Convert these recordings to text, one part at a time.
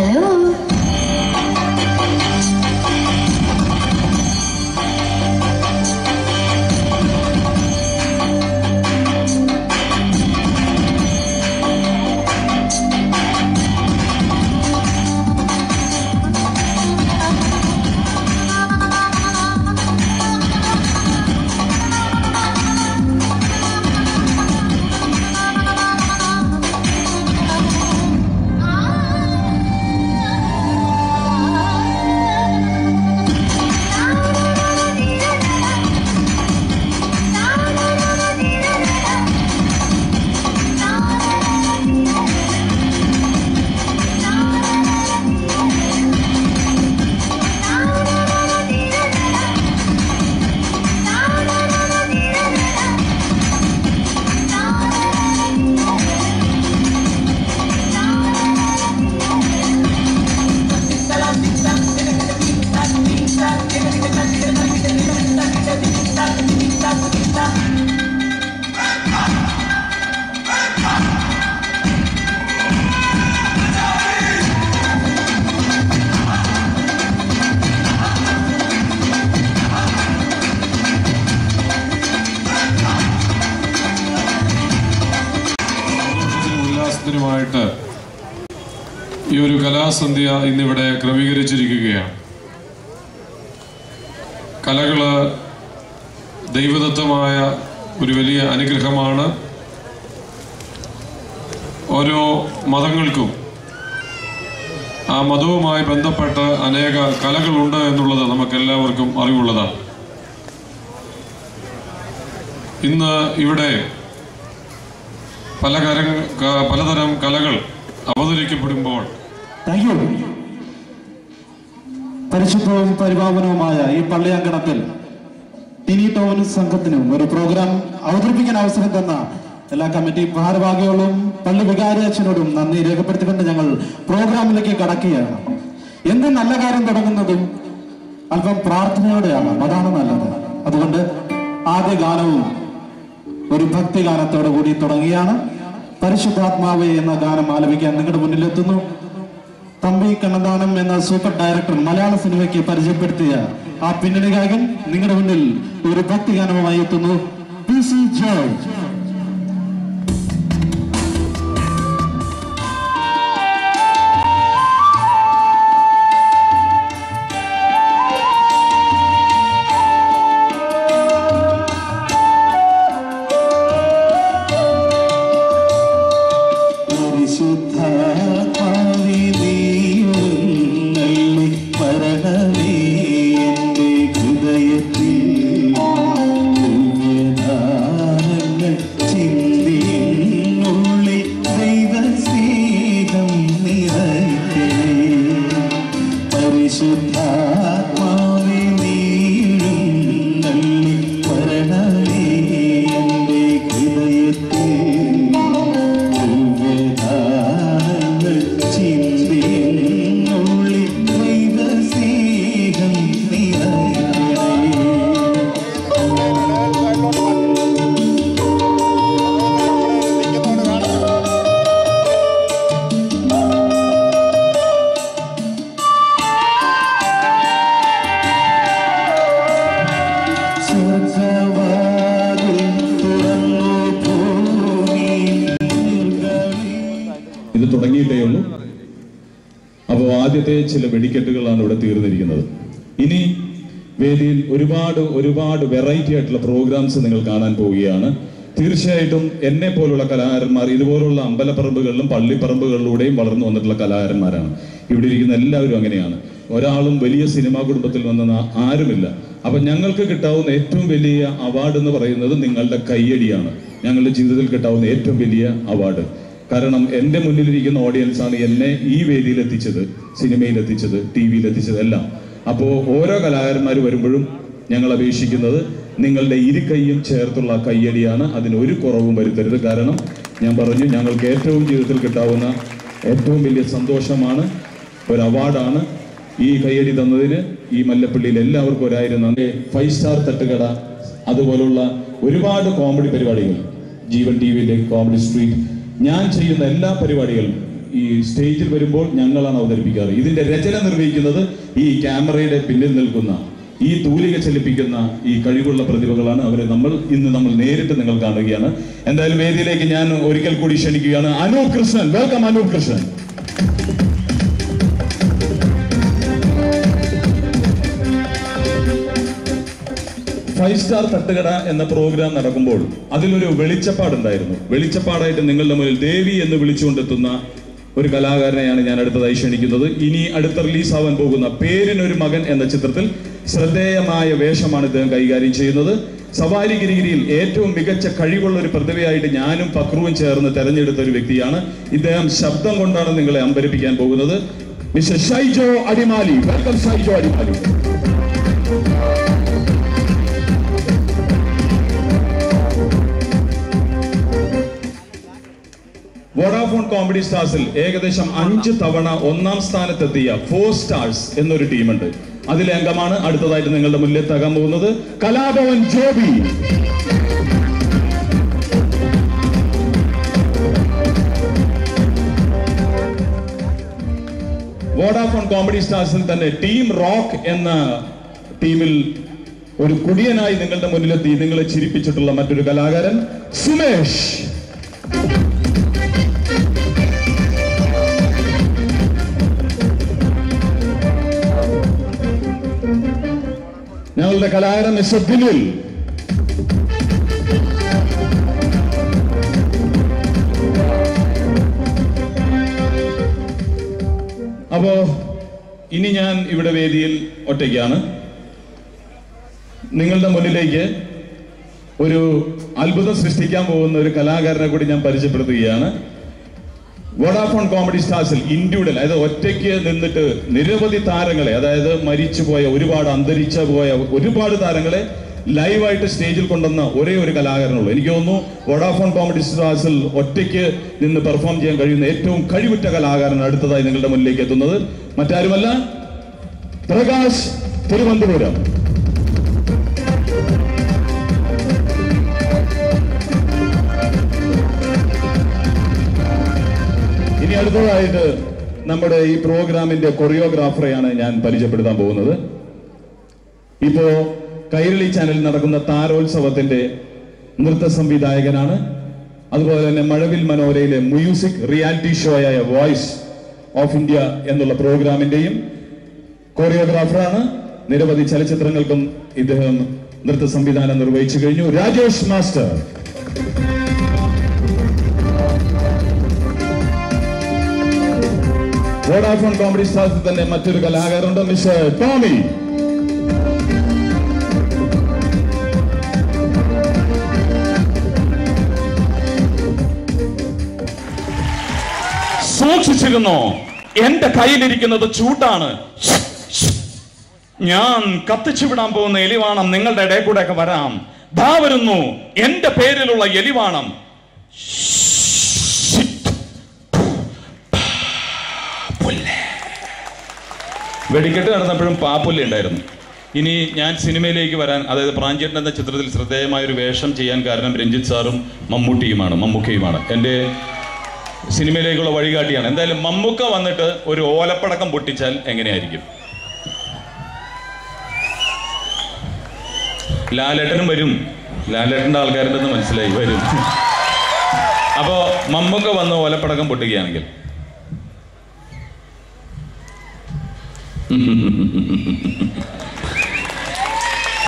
Hello. ഈ ഒരു കലാസന്ധ്യ ഇന്നിവിടെ ക്രമീകരിച്ചിരിക്കുകയാണ്. കലകള് ദൈവദത്തമായ ഒരു വലിയ അനുഗ്രഹമാണ്. ഓരോ മതങ്ങൾക്കും ആ മതവുമായി ബന്ധപ്പെട്ട അനേക കലകളുണ്ട് എന്നുള്ളത് നമുക്കെല്ലാവർക്കും അറിവുള്ളതാണ്. ഇന്ന് ഇവിടെ പലതരം കലകൾ അവതരിക്കപ്പെടുമ്പോൾ പരിശുദ്ധവും പരിപാവനവുമായ ഈ പള്ളിയങ്കണത്തിൽ ടിനി ടോൺ സംഘത്തിനും ഒരു പ്രോഗ്രാം അവതരിപ്പിക്കാൻ അവസരം തന്ന എല്ലാ കമ്മിറ്റി ഭാരവാഹികളും പള്ളി വികാരി അച്ഛനോടും നന്ദി രേഖപ്പെടുത്തിക്കൊണ്ട് ഞങ്ങൾ പ്രോഗ്രാമിലേക്ക് കടക്കുകയാണ്. എന്ത് നല്ല കാര്യം തുടങ്ങുന്നതും അല്പം പ്രാർത്ഥനയോടെയാണ്, അതാണ് നല്ലത്. അതുകൊണ്ട് ആദ്യ ഗാനവും ഒരു ഭക്തി ഗാനത്തോടു കൂടി തുടങ്ങിയാണ്. പരിശുദ്ധാത്മാവേ എന്ന ഗാനം ആലപിക്കാൻ നിങ്ങളുടെ മുന്നിലെത്തുന്നു. തമ്പി കണ്ണന്താനം എന്ന സൂപ്പർ ഡയറക്ടർ മലയാള സിനിമയ്ക്ക് പരിചയപ്പെടുത്തിയ ആ പിന്നണി ഗായകൻ നിങ്ങളുടെ മുന്നിൽ ഒരു ഭക്തി ഗാനവുമായി എത്തുന്നു. PC George. ഇത് തുടങ്ങിയിട്ടേ ഉള്ളൂ. അപ്പോൾ ആദ്യത്തെ ചില വെടിക്കെട്ടുകളാണ് ഇവിടെ തീർന്നിരിക്കുന്നത്. ഇനി വേദിയിൽ ഒരുപാട് വെറൈറ്റി ആയിട്ടുള്ള പ്രോഗ്രാംസ് നിങ്ങൾ കാണാൻ പോവുകയാണ്. തീർച്ചയായിട്ടും എന്നെ പോലുള്ള കലാകാരന്മാർ ഇതുപോലുള്ള അമ്പലപ്പറമ്പുകളിലും പള്ളിപ്പറമ്പുകളിലൂടെയും വളർന്നു വന്നിട്ടുള്ള കലാകാരന്മാരാണ്. ഇവിടെ ഇരിക്കുന്ന എല്ലാവരും അങ്ങനെയാണ്. ഒരാളും വലിയ സിനിമാ കുടുംബത്തിൽ വന്ന ആരുമില്ല. അപ്പൊ ഞങ്ങൾക്ക് കിട്ടാവുന്ന ഏറ്റവും വലിയ അവാർഡ് എന്ന് പറയുന്നത് നിങ്ങളുടെ കയ്യടിയാണ്. ഞങ്ങളുടെ ജീവിതത്തിൽ കിട്ടാവുന്ന ഏറ്റവും വലിയ അവാർഡ്. കാരണം എൻ്റെ മുന്നിലിരിക്കുന്ന ഓഡിയൻസാണ് എന്നെ ഈ വേദിയിൽ എത്തിച്ചത്, സിനിമയിൽ എത്തിച്ചത്, TV-യിൽ എത്തിച്ചത് എല്ലാം. അപ്പോൾ ഓരോ കലാകാരന്മാർ വരുമ്പോഴും ഞങ്ങൾ അപേക്ഷിക്കുന്നത് നിങ്ങളുടെ ഇരുകൈയും ചേർത്തുള്ള കയ്യടിയാണ്. അതിനൊരു കുറവും വരുത്തരുത്. കാരണം ഞാൻ പറഞ്ഞു, ഞങ്ങൾക്ക് ഏറ്റവും ജീവിതത്തിൽ കിട്ടാവുന്ന ഏറ്റവും വലിയ സന്തോഷമാണ്, ഒരു അവാർഡാണ്. ഈ കയ്യടി തന്നതിന് ഈ മല്ലപ്പള്ളിയിൽ എല്ലാവർക്കും 1000 നന്ദി. 5 സ്റ്റാർ തട്ടുകട, അതുപോലുള്ള ഒരുപാട് കോമഡി പരിപാടികൾ, ജീവൻ TV-യിലെ കോമഡി സ്ട്രീറ്റ്, ഞാൻ ചെയ്യുന്ന എല്ലാ പരിപാടികളും ഈ സ്റ്റേജിൽ വരുമ്പോൾ ഞങ്ങളാണ് അവതരിപ്പിക്കാറ്. ഇതിന്റെ രചന നിർവഹിക്കുന്നത് ഈ ക്യാമറയുടെ പിന്നിൽ നിൽക്കുന്ന ഈ തൂലിക ചലിപ്പിക്കുന്ന ഈ കഴിവുള്ള പ്രതിഭകളാണ്. അവരെ നമ്മൾ നേരിട്ട് നിങ്ങൾ കാണുകയാണ്. എന്തായാലും വേദിയിലേക്ക് ഞാൻ ഒരിക്കൽ കൂടി ക്ഷണിക്കുകയാണ് Anoop Krishnan. Welcome Anoop Krishnan. Five star തട്ടുകട എന്ന പ്രോഗ്രാം നടക്കുമ്പോൾ അതിലൊരു വെളിച്ചപ്പാടുണ്ടായിരുന്നു. വെളിച്ചപ്പാടായിട്ട് നിങ്ങളുടെ മുന്നിൽ ദേവി എന്ന് വിളിച്ചുകൊണ്ടെത്തുന്ന ഒരു കലാകാരനെയാണ് ഞാൻ അടുത്തതായി ക്ഷണിക്കുന്നത്. ഇനി അടുത്ത റിലീസ് ആവാൻ പോകുന്ന പേരിനൊരു മകൻ എന്ന ചിത്രത്തിൽ ശ്രദ്ധേയമായ വേഷമാണ് ഇദ്ദേഹം കൈകാര്യം ചെയ്യുന്നത്. സവാരി ഗിരിഗിരിയിൽ ഏറ്റവും മികച്ച കഴിവുള്ള ഒരു പ്രതിഭയായിട്ട് ഞാനും ഫക്രുവും ചേർന്ന് തെരഞ്ഞെടുത്ത ഒരു വ്യക്തിയാണ്. ഇദ്ദേഹം ശബ്ദം കൊണ്ടാണ് നിങ്ങളെ അമ്പരിപ്പിക്കാൻ പോകുന്നത്. Mister Shaijo Adimali. Welcome Shaijo Adimali. Vodafone comedy സ്റ്റാർസിൽ ഏകദേശം 5 തവണ 1ാം സ്ഥാനത്തെത്തിയ 4 സ്റ്റാർസ് എന്നൊരു ടീമുണ്ട്. അതിലെ അംഗമാണ് അടുത്തതായിട്ട് നിങ്ങളുടെ മുന്നിലെത്താൻ പോകുന്നത് കലാഭവൻ ജോബി. വോഡാഫോൺ കോമഡി സ്റ്റാർസിൽ തന്നെ ടീം റോക്ക് എന്ന ടീമിൽ ഒരു കുടിയനായി നിങ്ങളുടെ മുന്നിലെത്തി നിങ്ങളെ ചിരിപ്പിച്ചിട്ടുള്ള മറ്റൊരു കലാകാരൻ സുമേഷ്. ഞങ്ങളുടെ കലാകാരൻ മിസ്റ്റർ ദിലിൽ. അപ്പോ ഇനി ഞാൻ ഇവിടെ വേദിയിൽ ഒറ്റയ്ക്കാണ്. നിങ്ങളുടെ മുന്നിലേക്ക് ഒരു അത്ഭുതം സൃഷ്ടിക്കാൻ പോകുന്ന ഒരു കലാകാരനെ കൂടി ഞാൻ പരിചയപ്പെടുത്തുകയാണ്. വോഡാഫോൺ കോമഡി സ്റ്റാർസിൽ ഇൻഡിവിജ്വൽ, അതായത് ഒറ്റയ്ക്ക് നിന്നിട്ട് നിരവധി താരങ്ങളെ, അതായത് മരിച്ചുപോയ അന്തരിച്ച പോയ ഒരുപാട് താരങ്ങളെ ലൈവായിട്ട് സ്റ്റേജിൽ കൊണ്ടുവന്ന ഒരേ ഒരു കലാകാരനുള്ളൂ. എനിക്ക് തോന്നുന്നു വോഡാഫോൺ കോമഡി സ്റ്റാർസിൽ ഒറ്റയ്ക്ക് നിന്ന് പെർഫോം ചെയ്യാൻ കഴിയുന്ന ഏറ്റവും കഴിവുറ്റ കലാകാരൻ അടുത്തതായി നിങ്ങളുടെ മുന്നിലേക്ക് എത്തുന്നത് മറ്റാരുമല്ല, പ്രകാശ് തിരുവനന്തപുരം. ഇനി അടുത്തതായിട്ട് നമ്മുടെ ഈ പ്രോഗ്രാമിന്റെ കൊറിയോഗ്രാഫറെയാണ് ഞാൻ പരിചയപ്പെടുത്താൻ പോകുന്നത്. ഇപ്പോ കൈരളി ചാനലിൽ നടക്കുന്ന താരോത്സവത്തിന്റെ നൃത്ത സംവിധായകനാണ്. അതുപോലെ തന്നെ മഴവിൽ മനോരയിലെ മ്യൂസിക് റിയാലിറ്റി ഷോയായ വോയിസ് ഓഫ് ഇന്ത്യ എന്നുള്ള പ്രോഗ്രാമിന്റെയും കൊറിയോഗ്രാഫറാണ്. നിരവധി ചലച്ചിത്രങ്ങൾക്കും ഇദ്ദേഹം നൃത്ത സംവിധാനം നിർവഹിച്ചു കഴിഞ്ഞു. രാജേഷ് മാസ്റ്റർ. വോഡാഫോൺ കോമഡി സ്റ്റാർസിൽ തന്നെ മറ്റൊരു കലാകാരനുണ്ട്, മിസ്റ്റർ ടോമി. സൂക്ഷിച്ചിരുന്നോ, എന്റെ കയ്യിലിരിക്കുന്നത് ചൂട്ടാണ്. ഞാൻ കത്തിച്ചു വിടാൻ പോകുന്ന എലിവാണം നിങ്ങളുടെ ഇടയിൽ കൂടെ ഒക്കെ വരാം. ദാ വരുന്നു എന്റെ പേരിലുള്ള എലിവാണം. വെടിക്കെട്ട് നടന്നപ്പോഴും പാപ്പുല്ല ഉണ്ടായിരുന്നു. ഇനി ഞാൻ സിനിമയിലേക്ക് വരാൻ, അതായത് പ്രാഞ്ചേട്ടൻ എന്ന ചിത്രത്തിൽ ശ്രദ്ധേയമായൊരു വേഷം ചെയ്യാൻ കാരണം രഞ്ജിത്ത് സാറും മമ്മൂക്കയുമാണ്. എൻ്റെ സിനിമയിലേക്കുള്ള വഴികാട്ടിയാണ്. എന്തായാലും മമ്മൂക്ക വന്നിട്ട് ഒരു ഓലപ്പടക്കം പൊട്ടിച്ചാൽ എങ്ങനെയായിരിക്കും? ലാലേട്ടനും വരും. ലാലേട്ടൻ്റെ ആൾക്കാരുണ്ടെന്ന് മനസ്സിലായി, വരും. അപ്പോൾ മമ്മൂക്ക വന്ന് ഓലപ്പടക്കം പൊട്ടുകയാണെങ്കിൽ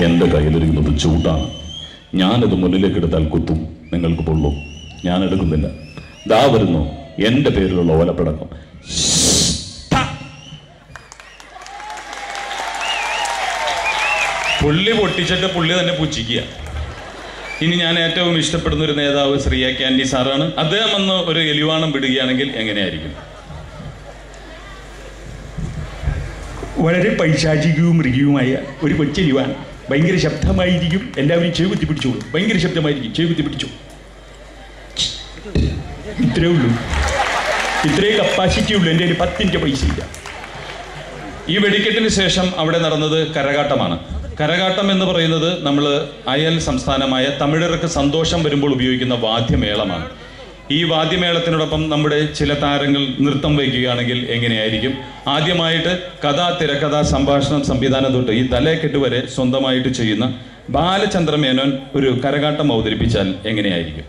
എൻ്റെ കയ്യിലിരിക്കുന്നത് ചൂടാണ്. ഞാനത് മുന്നിലേക്ക് എടുത്താൽ കുത്തും, നിങ്ങൾക്ക് പൊള്ളും. ഞാൻ എടുക്കുന്നില്ല. ദാ വരുന്നു എൻ്റെ പേരിലുള്ള ഓലപ്പടക്കം. പുള്ളി പൊട്ടിച്ചിട്ട് പുള്ളി തന്നെ പുച്ഛിക്കുക. ഇനി ഞാൻ ഏറ്റവും ഇഷ്ടപ്പെടുന്ന ഒരു നേതാവ് ശ്രീയ കാൻഡി സാറാണ്. അദ്ദേഹം വന്ന് ഒരു എലിവാണം വിടുകയാണെങ്കിൽ എങ്ങനെയായിരിക്കും? വളരെ പൈശാചികവും മൃഗീയവുമായ ഒരു കൊച്ചെലിവാണ്. ഭയങ്കര ശബ്ദമായിരിക്കും. എല്ലാവരും ചെവി കുത്തി പിടിച്ചോളൂ. ഭയങ്കര ശബ്ദമായിരിക്കും. ചെവി കുത്തി പിടിച്ചു. ഇത്രേ ഉള്ളൂ. ഇത്രേ കപ്പാസിറ്റി ഉള്ളൂ. എൻ്റെ ഒരു 10 മിനിറ്റ് പൈസ ഇല്ല. ഈ വെടിക്കെട്ടിന് ശേഷം അവിടെ നടന്നത് കരകാട്ടമാണ്. കരകാട്ടം എന്ന് പറയുന്നത് നമ്മൾ അയൽ സംസ്ഥാനമായ തമിഴർക്ക് സന്തോഷം വരുമ്പോൾ ഉപയോഗിക്കുന്ന വാദ്യമേളമാണ്. ഈ വാദ്യമേളത്തിനോടൊപ്പം നമ്മുടെ ചില താരങ്ങൾ നൃത്തം വയ്ക്കുകയാണെങ്കിൽ എങ്ങനെയായിരിക്കും? ആദ്യമായിട്ട് കഥ, തിരക്കഥ, സംഭാഷണം, സംവിധാനം തൊട്ട് ഈ തലക്കെട്ട് വരെ സ്വന്തമായിട്ട് ചെയ്യുന്ന ബാലചന്ദ്ര മേനോൻ ഒരു കരകാട്ടം അവതരിപ്പിച്ചാൽ എങ്ങനെയായിരിക്കും?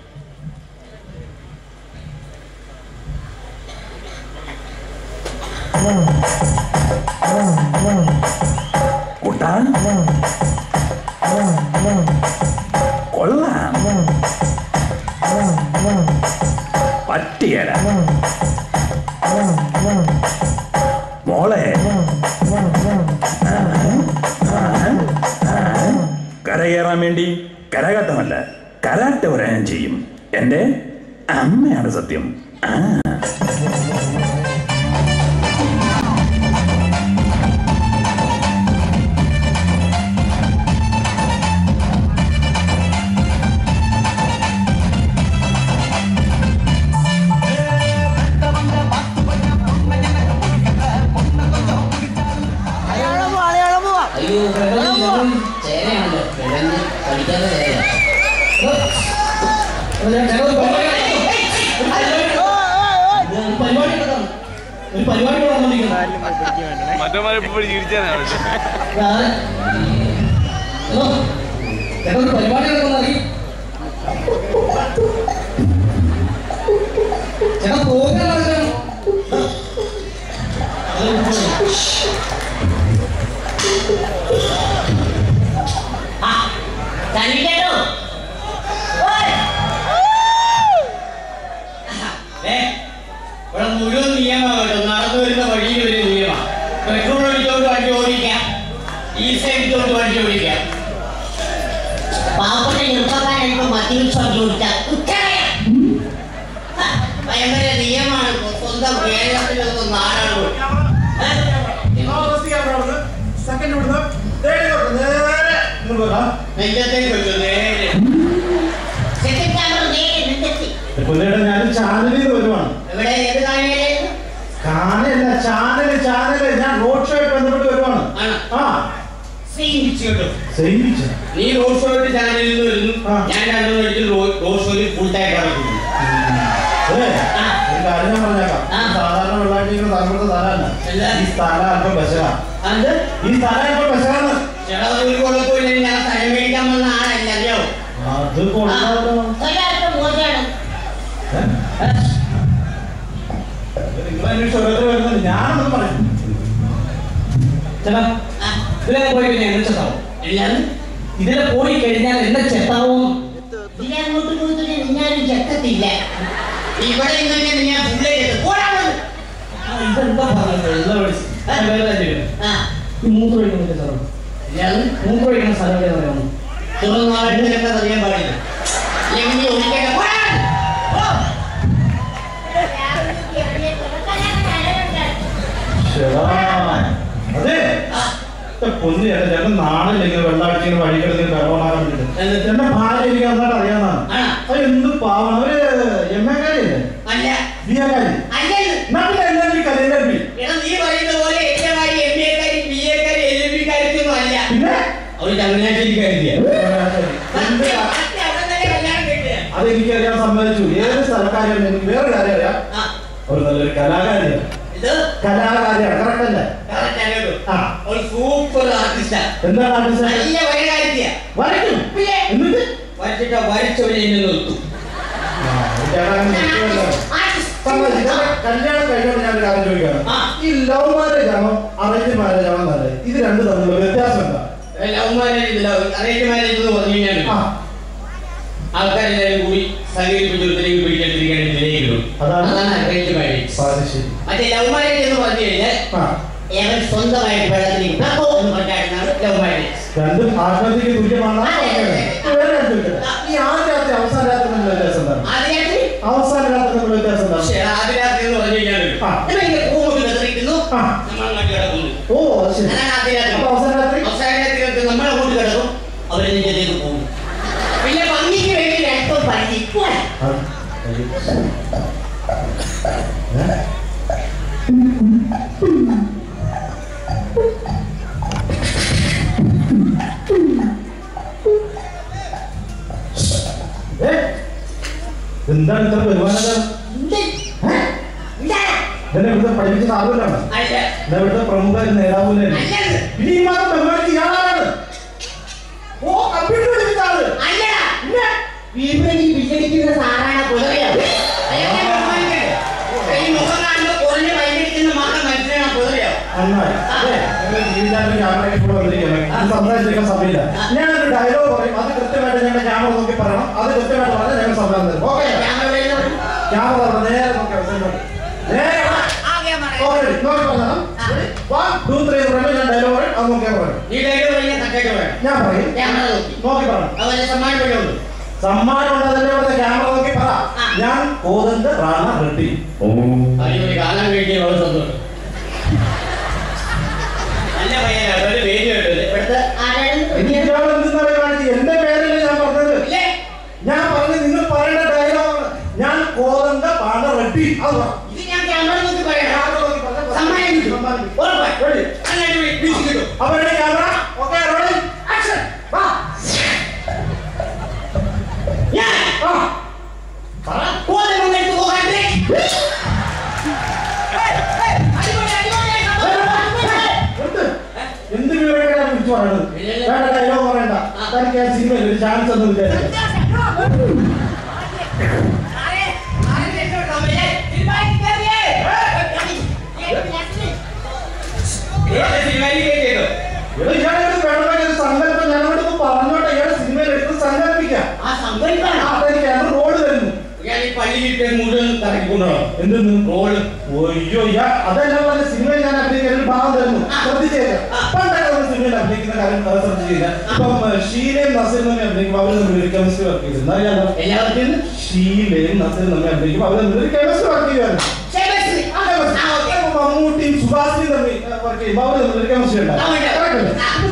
കൊള്ളാം, പറ്റിയല മോളെ. കരകയറാൻ വേണ്ടി കരകാട്ടമല്ല, കരാട്ട വരാൻ ചെയ്യും. എൻ്റെ അമ്മയാണ് സത്യം. മുഴുവൻ നിയമമാകട്ടോ, നടന്നു വരുന്ന വഴിയിൽ ഒരു നിയമമാണ്. പെട്രോൾ അടിച്ചോണ്ട് വണ്ടി ഓടിക്കാം, ഈസ അടിച്ചോണ്ട് വണ്ടി ഓടിക്കാം. പാവപ്പെട്ട ചെറുപ്പക്കാരായിട്ട് മദ്യപിച്ച് വണ്ടി ഓടിച്ചാൽ ഭയങ്കര നിയമമാണ്. സ്വന്തം കേരളത്തിലൊന്നും നാടാണ്. നെഞ്ചത്തേക്ക് വെച്ചു നേരെ ഞാൻ ചാനലിൽ വരുവാണ്. കാണല്ല, ചാനല് ഞാൻ റോഡ് ഷോ ആയിട്ട് ബന്ധപ്പെട്ട് വരുവാണ്. നീ റോഡ് ഷോ ആയിട്ട് ചാനലിൽ നിന്ന് വരുന്നു, ഞാൻ രണ്ടുപേരും റോഡ് ഷോയിൽ ഫുൾ ടൈം കിടക്കുന്നു. കാര്യം ഞാൻ പറഞ്ഞേക്കാം, സാധാരണ വെള്ളാഴ്ച തലമുറത്തെ സ്ഥലമല്ല. ഈ സ്ഥലം അല്പം ബസ്സാണ്. ഈ സ്ഥലം അല്പം ബസ്സാണ്. ഒരു കുഴപ്പമില്ല, ഞാൻ സ്ഥലം മേടിക്കാൻ വന്ന ആളല്ല, അറിയാവോ? അത് കൊള്ളാമല്ലോ. ഞാനൊന്നും പറയും. ഇതിലെ പോയി പിന്നെ എന്നെ ചെത്താവും. ഇതിലെ പോയി കഴിഞ്ഞാൽ എന്നെ ചെത്താവും. ഇതിലെ അങ്ങോട്ട് പോയിട്ട് ഞാനും ചെത്തത്തില്ല. ഇവിടെ ഞാൻ ഫുള്ളേ ഇതെന്താ മൂന്ന് കഴിക്കുന്ന സ്ഥലം, മൂന്ന് കഴിക്കുന്ന സ്ഥലം പറയാമോ? തുറന്നാളെടുത്ത് അറിയാൻ പാടില്ല. അതെ പൊന്നു ചേട്ടാ, ചേട്ടൻ നാണില്ലെങ്കിൽ വെള്ളാഴ്ച വഴി കിടന്ന് വെള്ളമാകാൻ വേണ്ടിട്ട് എന്റെ ഭാര്യ എനിക്ക് നന്നായിട്ട് അറിയാവുന്നതാണ്. അത് എന്ത് പാവണം. അവര് എം എ കാരിയല്ലേ? ബി എ കാരി? അതെനിക്കറിയാൻ സമ്മതിച്ചു. ഏത് സ്ഥലക്കാരിയാണ്? എനിക്ക് വേറെ കാര്യം അറിയാം. ഒരു നല്ലൊരു കലാകാരിയാണ്. കലാകാരിയാണ്. കറക്റ്റ് അല്ലേ? Super artist. എന്താണ് ആർട്ടിസ്റ്റ്? നല്ല വരകാരിയാ. വരയ്ക്കും. എന്നിട്ട് വരച്ചിട്ട് വരച്ചവരെ നിർത്തും. കല്യാണം കഴിഞ്ഞോണ്ട് ഞാൻ കാര്യം ചോദിക്കാണ്. ഈ ലവ് മാരേജ് ആണോ അറേഞ്ച് മാരേജ് ആണോ നല്ലത്? ഇത് രണ്ടും തമ്മിലുള്ള വ്യത്യാസം എന്താ? ലവ് മാരേജ് അറേഞ്ച് മാരേജ് എന്ന് പറഞ്ഞു കഴിഞ്ഞാൽ ആൾക്കാരെല്ലാവരും കൂടി സഹകരിപ്പിച്ചൊരുത്തരെയും പിടിക്കാണ്ടിരിക്കാനും അതാണ് അറേഞ്ച് മാരേജ്. മറ്റേ ലവ് മാരേജ് എന്ന് പറഞ്ഞു കഴിഞ്ഞാൽ അവൻ സ്വന്തമായിട്ട് വെള്ളത്തിലേക്ക് എന്ന് പറഞ്ഞാണ് ലവ് മാരേജ്. രണ്ടും ആത്മഹത്യക്ക് തുല്യമാണ്. ഈ ആദ്യ രാത്രി അവസാന രാത്രി തമ്മിലുള്ള വ്യത്യാസം എന്താണ്? അവസാന രാത്രി തമ്മിലുള്ള വ്യത്യാസം എന്താണ്? ആദ്യ രാത്രി എന്ന് പറഞ്ഞു കഴിഞ്ഞാൽ നമ്മൾ കിടക്കുന്നു. ഓ ശരി. അവസാന രാത്രി നമ്മളെ കൂട്ടി കിടക്കും, അവരെ നെഞ്ചത്തേക്ക് പോകും. പിന്നെ ഭംഗിക്ക് വേണ്ടി രണ്ടും പഠിക്കും. എന്താണ് ഇത്ര വരുമാനം? ഇവിടുത്തെ പഠിപ്പിച്ച ആളുകളാണ്, ഇവിടുത്തെ പ്രമുഖ നേതാവിനെ. ഇനി ഈ മാസം ബഹുമാനിച്ച് ഇയാളാണ്. ഓ, കമ്പ്യൂട്ടർ പഠിപ്പിച്ച ആള്. സംസാരിച്ചിരിക്കാൻ സമയമില്ല. ഞാനൊരു ഡയലോഗ് പറയും, അത് കൃത്യമായിട്ട് ഞങ്ങളുടെ ക്യാമറ നോക്കി പറയണം. അത് കൃത്യമായിട്ട് പറഞ്ഞാൽ ഞങ്ങൾ സംസാരം തരും. ഓക്കെ, ക്യാമറ നേരെ നോക്കി ഞാൻ ഡയലോഗ് പറയും, അത് നോക്കിയാൽ പറയും. ഞാൻ പറയും, നോക്കി പറയണം. സമ്മാനം ഉണ്ടതല്ലേ ഇവിടെ ക്യാമറ നോക്കി പറ. ഞാൻ കോതന്റെ റാണ റെഡ്ഡി. എന്റെ പേരല്ലേ ഞാൻ പറഞ്ഞത്. ഞാൻ പറഞ്ഞത് നിങ്ങൾ പറയേണ്ട ഡയലോഗാണ്. ഞാൻ കോതന്റെ റാണ റെഡ്ഡി. അത് അപ്പൊ ക്യാമറ ഓക്കെ, റോളിംഗ് ആക്ഷൻ. എന്ത് വിവരങ്ങളാണ് വിളിച്ചു പറയുന്നത്? വേണ്ട, ഡയലോഗ് പറയണ്ട. തനിക്ക് ആ സിനിമയിൽ ഒരു ചാൻസ് ഒന്നും വിചാരിച്ചു. സങ്കല്പം ഞങ്ങളോട് പറഞ്ഞോട്ടെ. ഇയാളെ സിനിമയിൽ എടുത്ത് സങ്കല്പിക്കാം. റോള് തരുന്നു. എന്തെന്ന് റോള്? ഒയ്യോ, അതെല്ലാം പറഞ്ഞ സിനിമയിൽ ഞാൻ അഭിനയിക്കുന്ന ഒരു ഭാഗം തരുന്നു. ശ്രദ്ധിച്ചേക്കാം. പണ്ടൊക്കെ സിനിമയിൽ അഭിനയിക്കുന്ന കാര്യം ശ്രദ്ധിച്ചില്ല. ഇപ്പം ഷീലയും നസീറും തമ്മിൽ അഭിനയിക്കുമ്പോൾ അവർ തമ്മിൽ കെമിസ്ട്രി വർക്ക് ചെയ്തിരുന്നു. അറിയാലോ, ഷീലയും നസീറും തമ്മിൽ അഭിനയിക്കുമ്പോൾ അവർ തമ്മിൽ കെമിസ്ട്രി വർക്ക് ചെയ്യുമായിരുന്നു. മമ്മൂട്ടിയും സുഭാഷിയും തമ്മിൽ വർക്ക് ചെയ്യുമ്പോൾ അവർ തമ്മിൽ കെമിസ്ട്രി ഉണ്ടാവും.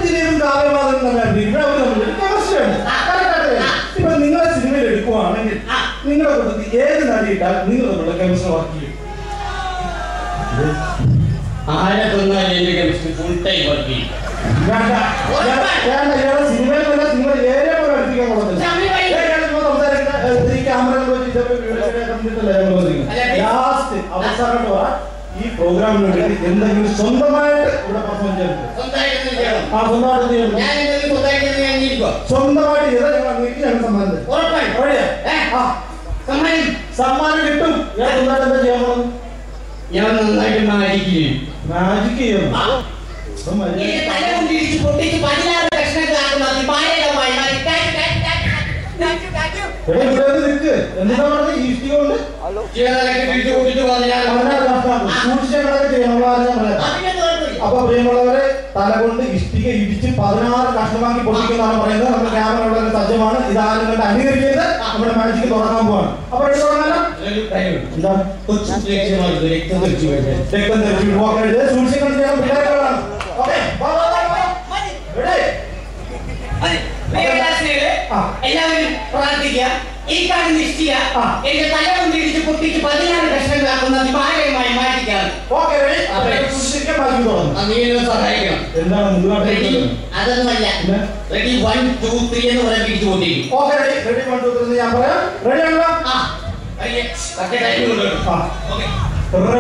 ദിലീപും കാവ്യമാധവനും തമ്മിൽ അഭിനയിക്കുമ്പോൾ അവർ തമ്മിൽ കെമിസ്ട്രി ഉണ്ട്. ഇപ്പൊ നിങ്ങളെ സിനിമയിൽ എടുക്കുവാണെങ്കിൽ നിങ്ങളുടെ കൂട്ടത്തിൽ ഏത് നടിയിട്ടാൽ നിങ്ങൾ തമ്മിലുള്ള കെമിസ്ട്രി വർക്ക് ചെയ്യും? സിനിമയിൽ നിങ്ങൾ ഏരിയ പോലെ അടുപ്പിക്കാൻ കൊള്ളത്തില്ല. ലാസ്റ്റ് അവസാനം ഈ പ്രോഗ്രാമിന് വേണ്ടി എന്തെങ്കിലും സ്വന്തമായിട്ട് ഇവിടെ പെർഫോം ചെയ്യണം. സ്വന്തമായിട്ട് ചെയ്താൽ സമ്മാനം കിട്ടും. ഞാൻ സ്വന്തമായിട്ട് എന്താ ചെയ്യാൻ പോകുന്നത്? ഞാൻ നന്നായിട്ട് മാജിക് ചെയ്യണം. എന്താ പറഞ്ഞത്? ഇഷ്ടിക കൊണ്ട് അപ്പൊ പ്രിയമുള്ളവരെ, തല കൊണ്ട് ഇഷ്ടിക ഇടിച്ച് 16 കഷ്ണമാക്കി പൊട്ടിക്കുന്നതാണ് പറയുന്നത്. നമ്മുടെ ക്യാമറ വളരെ സജ്ജമാണ്. ഇതാരും കണ്ട് അനുകരിക്കുന്നത് നമ്മുടെ മാജിക്ക് തുടങ്ങാൻ പോവാണ്. അപ്പൊ തുടങ്ങാനോ? എന്താ രക്തം തെറിച്ചു സൂക്ഷിക്കണം ചെയ്യാൻ പിള്ളേരുകളാണ്. ഓക്കെ, എല്ലാവരും പ്രാർത്ഥിക്കുക. ഈ കാണുന്ന ഇഷ്ടിക എന്റെ തല കൊണ്ട് ഇടിച്ച് പൊട്ടിച്ച് 16 കഷ്ണങ്ങളാക്കുന്ന വിമാനമായി മാറ്റിക്കാണ്. സഹായിക്കണം. അതൊന്നുമല്ല, റെഡി 1 2 3 എന്ന് പറയാൻ പിടിച്ചു പൊട്ടിക്കും. ഞാൻ പറയാം. റെഡി ആണല്ലോ?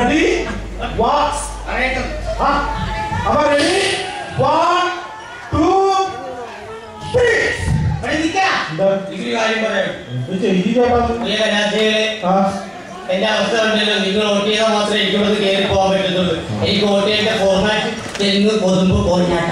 റെഡി അപ്പൊ റെഡി 1 2 3. എന്റെ അവസ്ഥ ഉണ്ടല്ലോ, നിങ്ങൾ വോട്ട് ചെയ്താൽ മാത്രമേ എനിക്കിവിടെ കയറി പോകാൻ പറ്റുന്നുള്ളൂ. എനിക്ക് വോട്ട് ചെയ്യേണ്ട ഫോർമാറ്റ് തെങ്ങ് കൊതുമ്പ് പോഞ്ഞാട്ട.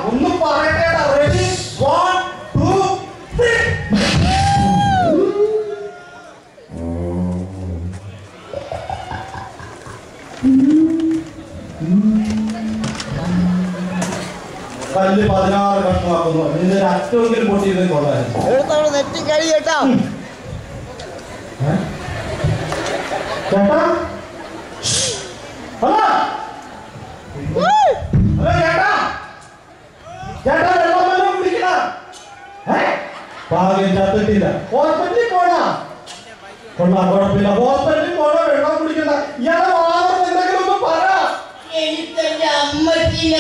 ഒന്നും പറയട്ടെ. റെഡി 1 2 3. കല്ല് 16 കഷ്ണമാക്കുന്നു. ഇതിന്റെ ഒരു അറ്റമെങ്കിലും പൊട്ടിയിരുന്നത് കൊള്ളായിരുന്നു. ചേട്ടാ വെള്ളം കുടിക്കണം. ഭാഗ്യം ചത്തിട്ടില്ല. ഹോസ്പിറ്റലിൽ പോണാ കൊള്ളാം, കുഴപ്പമില്ല. ഹോസ്പിറ്റലിൽ പോണോ, വെള്ളം കുടിക്കണ്ട. ഇയാളെ വാദം എന്തെങ്കിലും ഒന്ന് പറ. എനിക്ക് ചില